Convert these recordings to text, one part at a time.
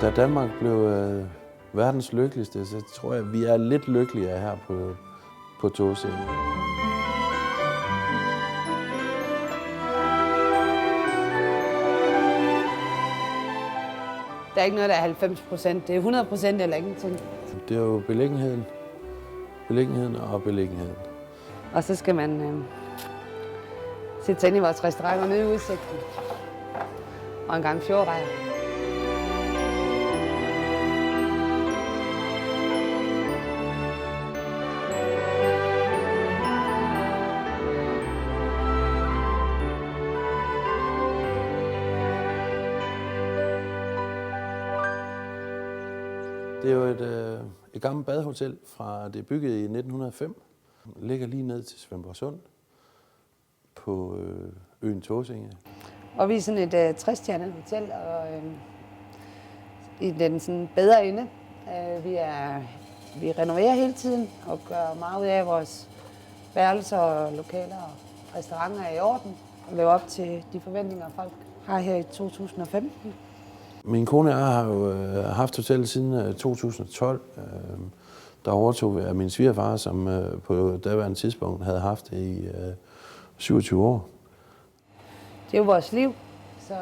Da Danmark blev verdens lykkeligste, så tror jeg, at vi er lidt lykkeligere her på Tåsinge. Der er ikke noget, der er 90%. Det er 100% eller ingenting. Det er jo beliggenheden og beliggenheden. Og så skal man sætte sig ind i vores restaurant og nyde udsigten. Og en gang fjordrejer. Det er jo et gammelt badehotel, det er bygget i 1905. Det ligger lige ned til Svendborgsund på øen Tåsinge. Og vi er sådan et 60-stjernet hotel, og i den sådan bedre ende. Vi renoverer hele tiden og gør meget ud af vores værelser og lokaler og restauranter er i orden. Og lever op til de forventninger, folk har her i 2015. Min kone og jeg har jo haft hotellet siden 2012. Der overtog af min svigerfar, som på daværende tidspunkt havde haft det i 27 år. Det er jo vores liv, så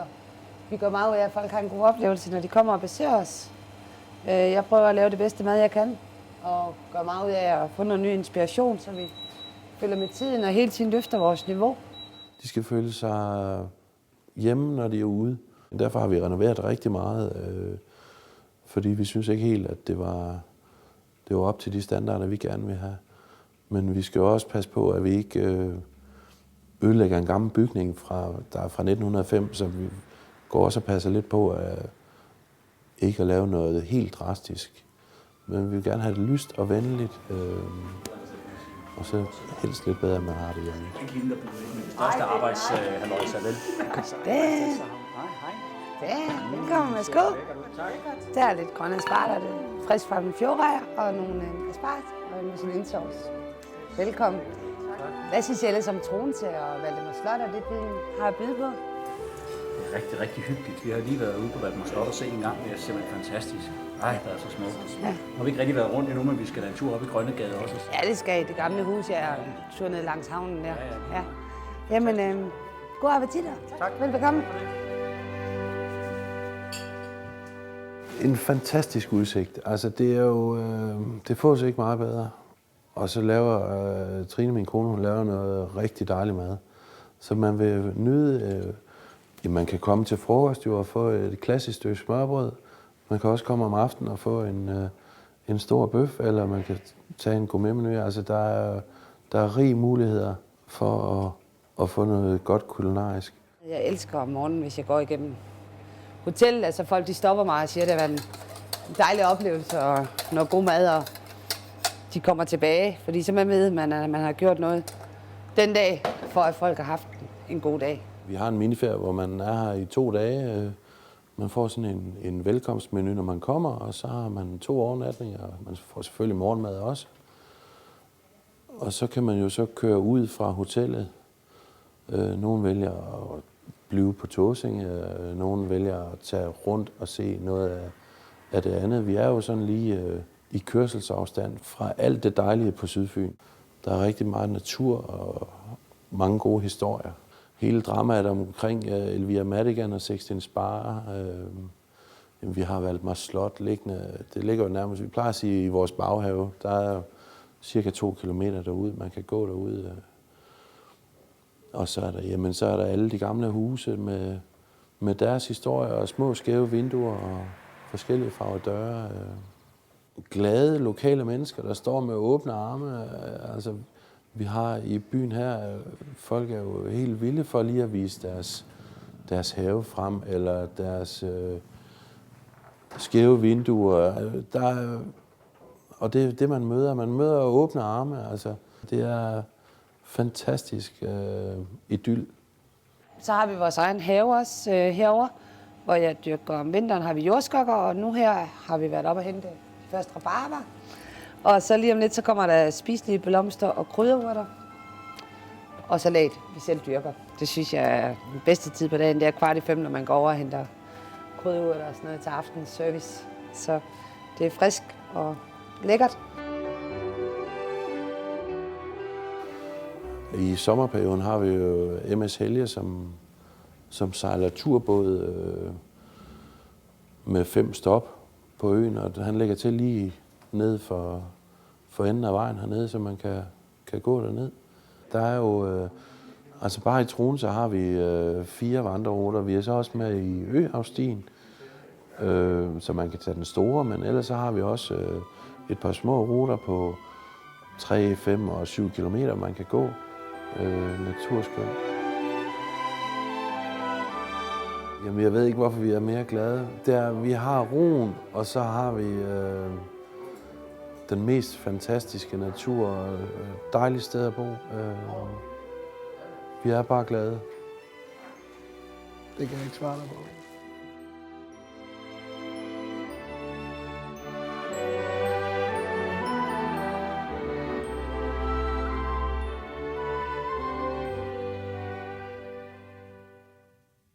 vi gør meget ud af, at folk har en god oplevelse, når de kommer og besøger os. Jeg prøver at lave det bedste mad, jeg kan, og gør meget ud af at få noget ny inspiration, så vi følger med tiden og hele tiden løfter vores niveau. De skal føle sig hjemme, når de er ude. Derfor har vi renoveret rigtig meget, fordi vi synes ikke helt, at det var op til de standarder, vi gerne vil have. Men vi skal også passe på, at vi ikke ødelægger en gammel bygning, der er fra 1905, så vi går også og passer lidt på at ikke at lave noget helt drastisk. Men vi vil gerne have det lyst og venligt, og så helst lidt bedre, end man har det hjemme. Ikke hende, der byder ind med det største arbejdshaløjse, vel? Velkommen, værsgo. Der er lidt grønne asparter, det er frisk fra den fjordrejer og nogle asparges og en muselinsauce. Velkommen. Hvad synes I ellers om Troense og Valdemar Slot og det, vi har at byde på? Det er rigtig, rigtig hyggeligt. Vi har lige været ude på Valdemar Slot og se en gang. Det er simpelthen fantastisk. Ej, det er så smukt. Ja. Har vi ikke rigtig været rundt endnu, men vi skal da en tur op i Grønnegade også. Ja, det skal I. Det gamle hus, jeg er tur ned langs havnen der. Ja. Jamen, god appetit. Tak. Velbekomme. En fantastisk udsigt. Altså, det er jo, det fås ikke meget bedre. Og så laver Trine, min kone, hun laver noget rigtig dejligt mad. Så man vil nyde, man kan komme til frokost og få et klassisk stykke smørbrød. Man kan også komme om aftenen og få en stor bøf, eller man kan tage en gourmetmenu. Altså, der er rig muligheder for at få noget godt kulinarisk. Jeg elsker om morgenen, hvis jeg går igennem hotellet. Altså, folk de stopper mig og siger, at det er en dejlig oplevelse og noget god mad, og de kommer tilbage. Fordi så man ved, at man har gjort noget den dag, for at folk har haft en god dag. Vi har en miniferie, hvor man er her i 2 dage. Man får sådan en velkomstmenu, når man kommer, og så har man 2 overnatninger. Man får selvfølgelig morgenmad også. Og så kan man jo så køre ud fra hotellet. Nogle vælger at blive på Tåsinge, nogle vælger at tage rundt og se noget af det andet. Vi er jo sådan lige i kørselsafstand fra alt det dejlige på Sydfyn. Der er rigtig meget natur og mange gode historier. Hele dramaet omkring Elvira Madigan og Sixten Sparre. Vi har Valdemar Slot liggende. Det ligger jo nærmest, vi plejer at sige, i vores baghave. Der er cirka 2 kilometer derude, man kan gå derude. Og så er der alle de gamle huse med deres historier og små skæve vinduer og forskellige farver døre. Glade lokale mennesker, der står med åbne arme. Altså, vi har i byen her, folk er jo helt vilde for lige at vise deres have frem, eller deres skæve vinduer. Og det er det, man møder. Man møder åbne arme. Altså, det er fantastisk idyl. Så har vi vores egen have også herover, hvor jeg dyrker om vinteren har vi jordskokker, og nu her har vi været op og hente først rabarber. Og så lige om lidt, så kommer der spiselige blomster og krydderurter. Og salat, vi selv dyrker. Det synes jeg er den bedste tid på dagen. Det er 4:15, når man går over og henter krydderurter og sådan noget til aftens service. Så det er frisk og lækkert. I sommerperioden har vi jo MS Helge, som sejler turbåd med 5 stop på øen, og han ligger til lige ned for enden af vejen hernede, så man kan gå derned. Der er jo, altså bare i Troense har vi 4 vandreruter. Vi er så også med i Øhavstien, så man kan tage den store, men ellers så har vi også et par små ruter på 3, 5 og 7 kilometer, man kan gå naturskønt. Jamen, jeg ved ikke, hvorfor vi er mere glade. Vi har roen, og så har vi den mest fantastiske natur, dejligt sted at bo. Vi er bare glade. Det kan jeg ikke svare dig på.